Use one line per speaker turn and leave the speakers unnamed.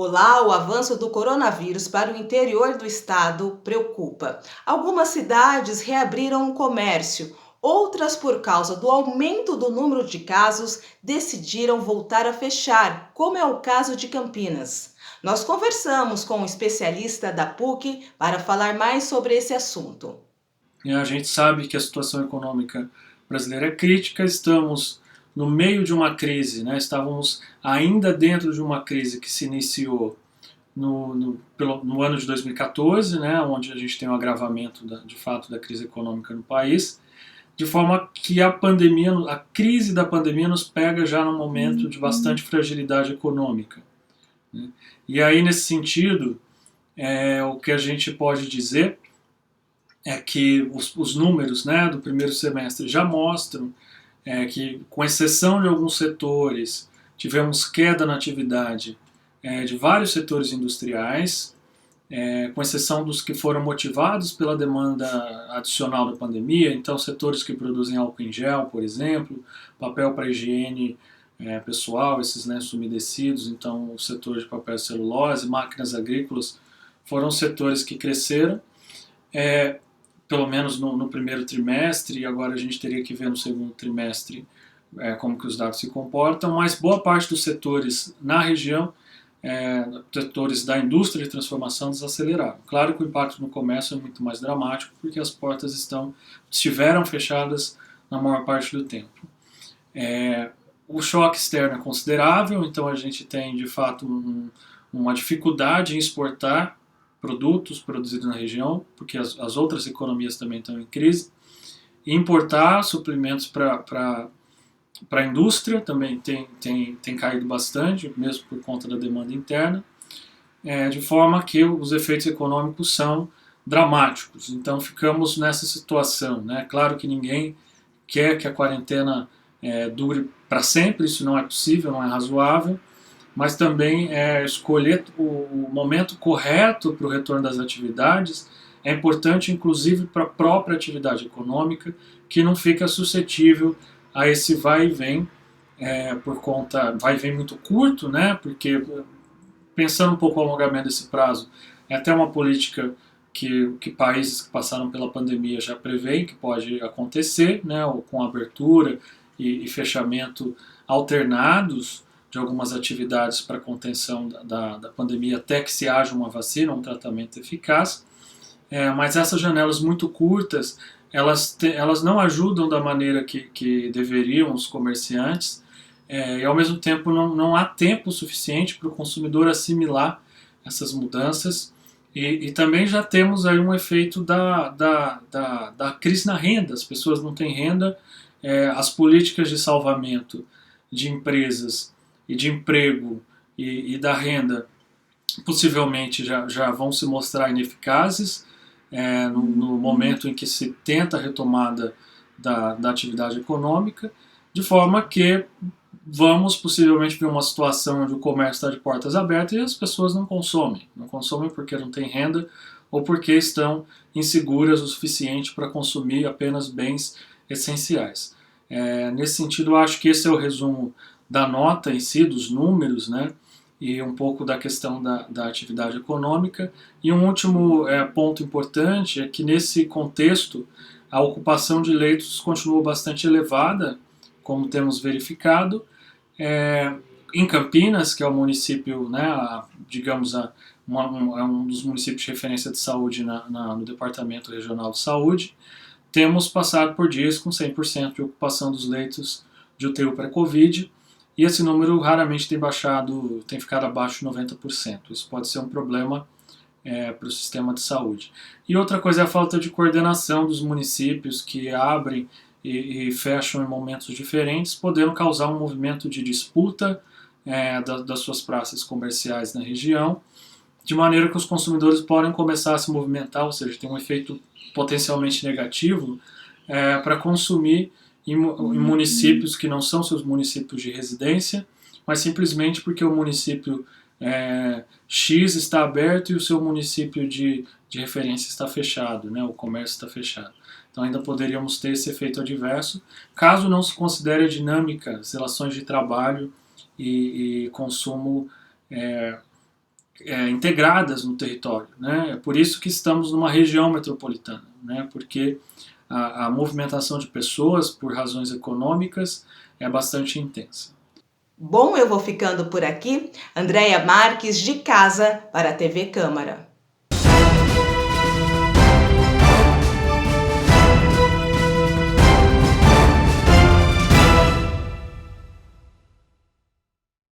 Olá, o avanço do coronavírus para o interior do estado preocupa. Algumas cidades reabriram o comércio, outras, por causa do aumento do número de casos, decidiram voltar a fechar, como é o caso de Campinas. Nós conversamos com um especialista da PUC para falar mais sobre esse assunto.
A gente sabe que a situação econômica brasileira é crítica, estamos no meio de uma crise, né? Estávamos ainda dentro de uma crise que se iniciou no ano de 2014, né? Onde a gente tem um agravamento de fato da crise econômica no país, de forma que a crise da pandemia nos pega já num momento de bastante fragilidade econômica, né? E aí, nesse sentido, o que a gente pode dizer é que os números, né, do primeiro semestre já mostram que, com exceção de alguns setores, tivemos queda na atividade de vários setores industriais, com exceção dos que foram motivados pela demanda adicional da pandemia, então setores que produzem álcool em gel, por exemplo, papel para higiene pessoal, esses lenços umedecidos, então o setor de papel e celulose, máquinas agrícolas, foram setores que cresceram, é, pelo menos no primeiro trimestre, e agora a gente teria que ver no segundo trimestre como que os dados se comportam, mas boa parte dos setores na região, setores da indústria de transformação, desaceleraram. Claro que o impacto no comércio é muito mais dramático, porque as portas estiveram fechadas na maior parte do tempo. O choque externo é considerável, então a gente tem de fato uma dificuldade em exportar produtos produzidos na região, porque as outras economias também estão em crise. E importar suprimentos para a indústria também tem caído bastante, mesmo por conta da demanda interna, de forma que os efeitos econômicos são dramáticos. Então ficamos nessa situação, né? Claro que ninguém quer que a quarentena dure para sempre, isso não é possível, não é razoável, mas também escolher o momento correto para o retorno das atividades é importante, inclusive para a própria atividade econômica, que não fica suscetível a esse vai e vem, por conta, vai e vem muito curto, né? Porque, pensando um pouco o alongamento desse prazo, é até uma política que países que passaram pela pandemia já preveem que pode acontecer, né? Com abertura e fechamento alternados de algumas atividades para contenção da pandemia até que se haja uma vacina, um tratamento eficaz. Mas essas janelas muito curtas, elas não ajudam da maneira que deveriam os comerciantes, e ao mesmo tempo não há tempo suficiente para o consumidor assimilar essas mudanças. E também já temos aí um efeito da crise na renda, as pessoas não têm renda, as políticas de salvamento de empresas e de emprego e da renda possivelmente já vão se mostrar ineficazes no momento em que se tenta a retomada da atividade econômica, de forma que vamos possivelmente ver uma situação onde o comércio está de portas abertas e as pessoas não consomem porque não têm renda ou porque estão inseguras o suficiente para consumir apenas bens essenciais. Nesse sentido, eu acho que esse é o resumo da nota em si, dos números, né? E um pouco da questão da atividade econômica. E um último ponto importante é que, nesse contexto, a ocupação de leitos continuou bastante elevada, como temos verificado. Em Campinas, que é o município, né, digamos, é um dos municípios de referência de saúde no Departamento Regional de Saúde, temos passado por dias com 100% de ocupação dos leitos de UTI pré-Covid, e esse número raramente tem ficado abaixo de 90%. Isso pode ser um problema para o sistema de saúde. E outra coisa é a falta de coordenação dos municípios que abrem e fecham em momentos diferentes, podendo causar um movimento de disputa das suas praças comerciais na região, de maneira que os consumidores podem começar a se movimentar, ou seja, tem um efeito potencialmente negativo para consumir em municípios que não são seus municípios de residência, mas simplesmente porque o município X está aberto e o seu município de referência está fechado, né? O comércio está fechado. Então ainda poderíamos ter esse efeito adverso, caso não se considere a dinâmica, as relações de trabalho e consumo integradas no território, né? É por isso que estamos numa região metropolitana, né? Porque a movimentação de pessoas por razões econômicas é bastante intensa.
Bom, eu vou ficando por aqui. Andréia Marques, de casa, para a TV Câmara.